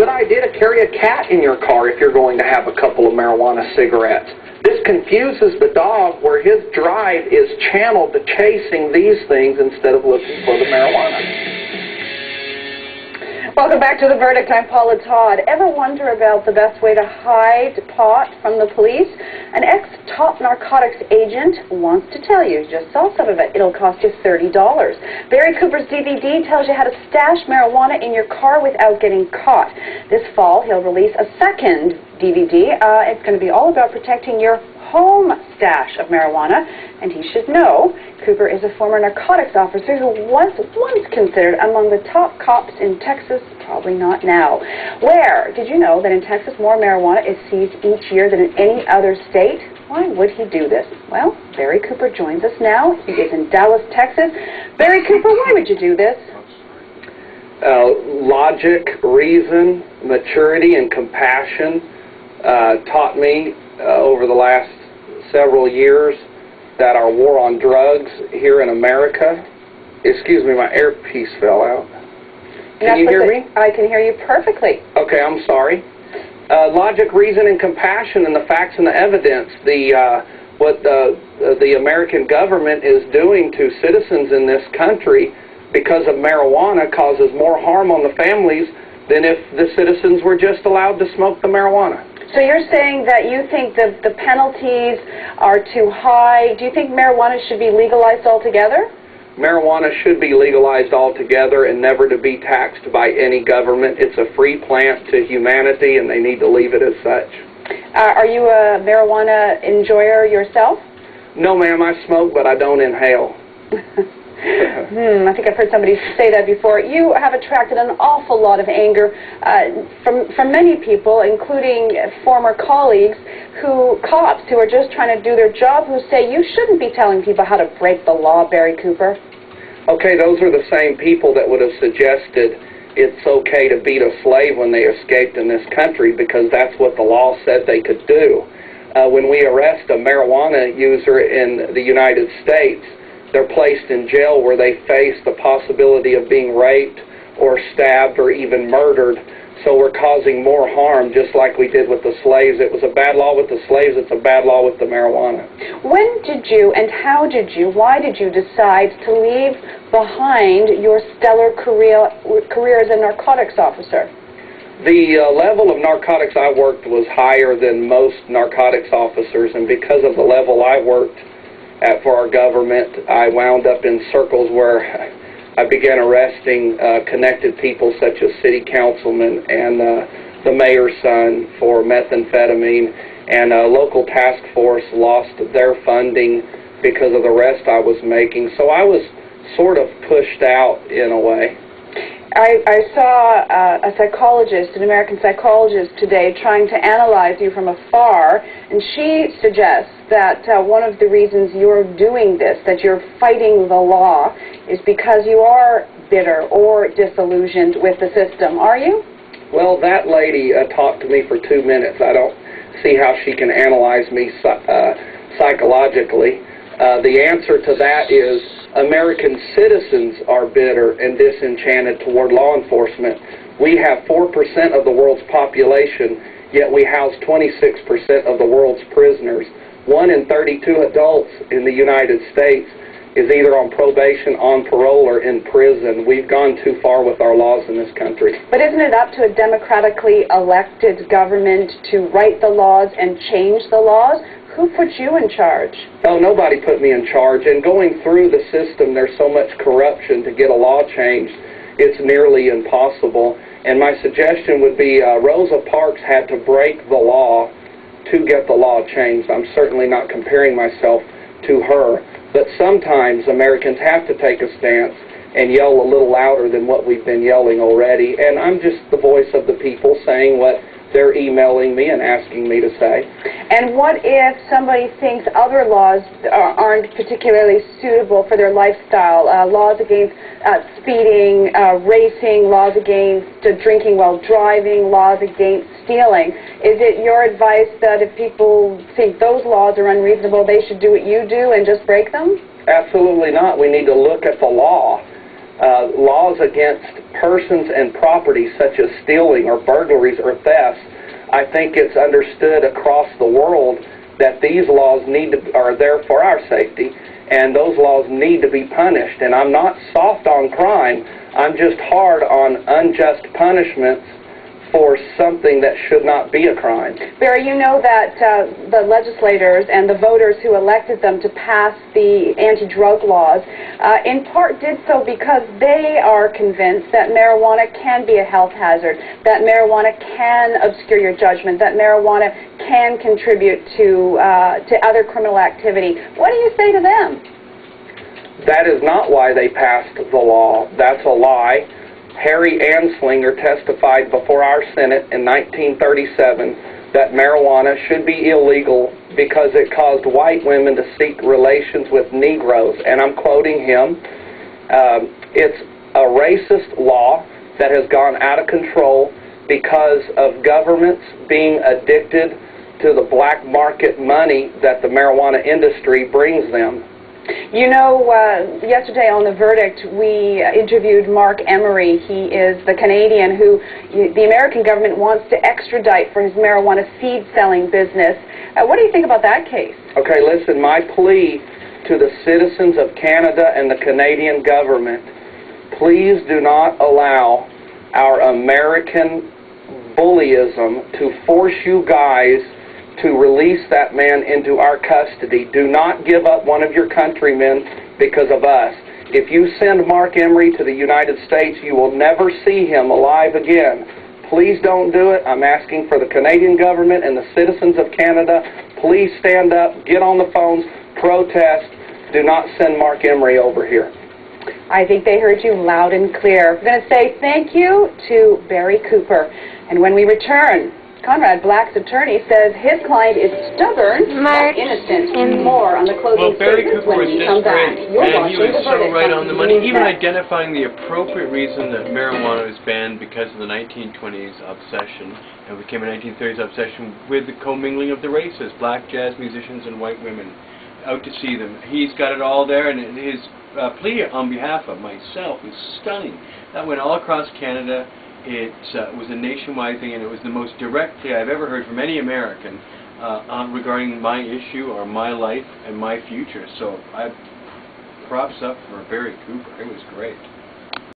good idea to carry a cat in your car if you're going to have a couple of marijuana cigarettes. This confuses the dog where his drive is channeled to chasing these things instead of looking for the marijuana. Welcome back to The Verdict. I'm Paula Todd. Ever wonder about the best way to hide pot from the police? An ex-top narcotics agent wants to tell you. Just saw some of it. It'll cost you $30. Barry Cooper's DVD tells you how to stash marijuana in your car without getting caught. This fall, he'll release a second DVD. It's going to be all about protecting your home stash of marijuana, and he should know Cooper is a former narcotics officer who was once considered among the top cops in Texas, probably not now. Where? Did you know that in Texas more marijuana is seized each year than in any other state? Why would he do this? Well, Barry Cooper joins us now. He is in Dallas, Texas. Barry Cooper, why would you do this? Logic, reason, maturity, and compassion taught me over the last several years that our war on drugs here in America, excuse me, my earpiece fell out. Can you hear me? I can hear you perfectly. Okay, I'm sorry. Logic, reason, and compassion, and the facts and the evidence. What the American government is doing to citizens in this country because of marijuana causes more harm on the families than if the citizens were just allowed to smoke the marijuana. So you're saying that you think that the penalties are too high. Do you think marijuana should be legalized altogether? Marijuana should be legalized altogether and never to be taxed by any government. It's a free plant to humanity, and they need to leave it as such. Are you a marijuana enjoyer yourself? No, ma'am. I smoke, but I don't inhale. I think I've heard somebody say that before. You have attracted an awful lot of anger from many people, including former colleagues, cops who are just trying to do their job, who say you shouldn't be telling people how to break the law, Barry Cooper. Okay, those are the same people that would have suggested it's okay to beat a slave when they escaped in this country because that's what the law said they could do. When we arrest a marijuana user in the United States, they're placed in jail where they face the possibility of being raped or stabbed or even murdered. So we're causing more harm, just like we did with the slaves. It was a bad law with the slaves. It's a bad law with the marijuana. When did you and how did you, why did you decide to leave behind your stellar career as a narcotics officer? The level of narcotics I worked was higher than most narcotics officers, and because of the level I worked for our government, I wound up in circles where I began arresting connected people such as city councilmen and the mayor's son for methamphetamine, and a local task force lost their funding because of the arrest I was making. So I was sort of pushed out in a way. I saw a psychologist, an American psychologist today, trying to analyze you from afar, and she suggests that one of the reasons you're doing this, that you're fighting the law, is because you are bitter or disillusioned with the system. Are you? Well, that lady talked to me for 2 minutes. I don't see how she can analyze me psychologically. The answer to that is American citizens are bitter and disenchanted toward law enforcement. We have 4% of the world's population, yet we house 26% of the world's prisoners. 1 in 32 adults in the United States is either on probation, on parole, or in prison. We've gone too far with our laws in this country. But isn't it up to a democratically elected government to write the laws and change the laws? Who put you in charge? Oh, nobody put me in charge. And going through the system, there's so much corruption to get a law changed, it's nearly impossible. And my suggestion would be Rosa Parks had to break the law to get the law changed. I'm certainly not comparing myself to her. But sometimes Americans have to take a stance and yell a little louder than what we've been yelling already. And I'm just the voice of the people saying what they're emailing me and asking me to say. And what if somebody thinks other laws aren't particularly suitable for their lifestyle? Laws against speeding, racing, laws against drinking while driving, laws against stealing. Is it your advice that if people think those laws are unreasonable, they should do what you do and just break them? Absolutely not. We need to look at the law. laws against persons and property such as stealing or burglaries or thefts, I think it's understood across the world that these laws are there for our safety, and those laws need to be punished. And I'm not soft on crime. I'm just hard on unjust punishments for something that should not be a crime. Barry, you know that the legislators and the voters who elected them to pass the anti-drug laws in part did so because they are convinced that marijuana can be a health hazard, that marijuana can obscure your judgment, that marijuana can contribute to other criminal activity. What do you say to them? That is not why they passed the law. That's a lie. Harry Anslinger testified before our Senate in 1937 that marijuana should be illegal because it caused white women to seek relations with Negroes. And I'm quoting him. It's a racist law that has gone out of control because of governments being addicted to the black market money that the marijuana industry brings them. You know, yesterday on The Verdict, we interviewed Mark Emery. He is the Canadian who the American government wants to extradite for his marijuana seed-selling business. What do you think about that case? Okay, listen, my plea to the citizens of Canada and the Canadian government, please do not allow our American bullyism to force you guys to release that man into our custody. Do not give up one of your countrymen because of us. If you send Mark Emery to the United States, you will never see him alive again. Please don't do it. I'm asking for the Canadian government and the citizens of Canada, please stand up, get on the phones, protest. Do not send Mark Emery over here. I think they heard you loud and clear. I'm going to say thank you to Barry Cooper. And when we return, Conrad Black's attorney says his client is stubborn and innocent. And more on the closing statements when we come back. You're watching he was The so Verdict right on the money, even CBS. identifying the appropriate reason that marijuana was banned because of the 1920s obsession, and became a 1930s obsession with the commingling of the races, black jazz musicians and white women, out to see them. He's got it all there, and his plea on behalf of myself is stunning. That went all across Canada. It was a nationwide thing, and it was the most direct plea I've ever heard from any American regarding my issue or my life and my future. So props up for Barry Cooper. It was great.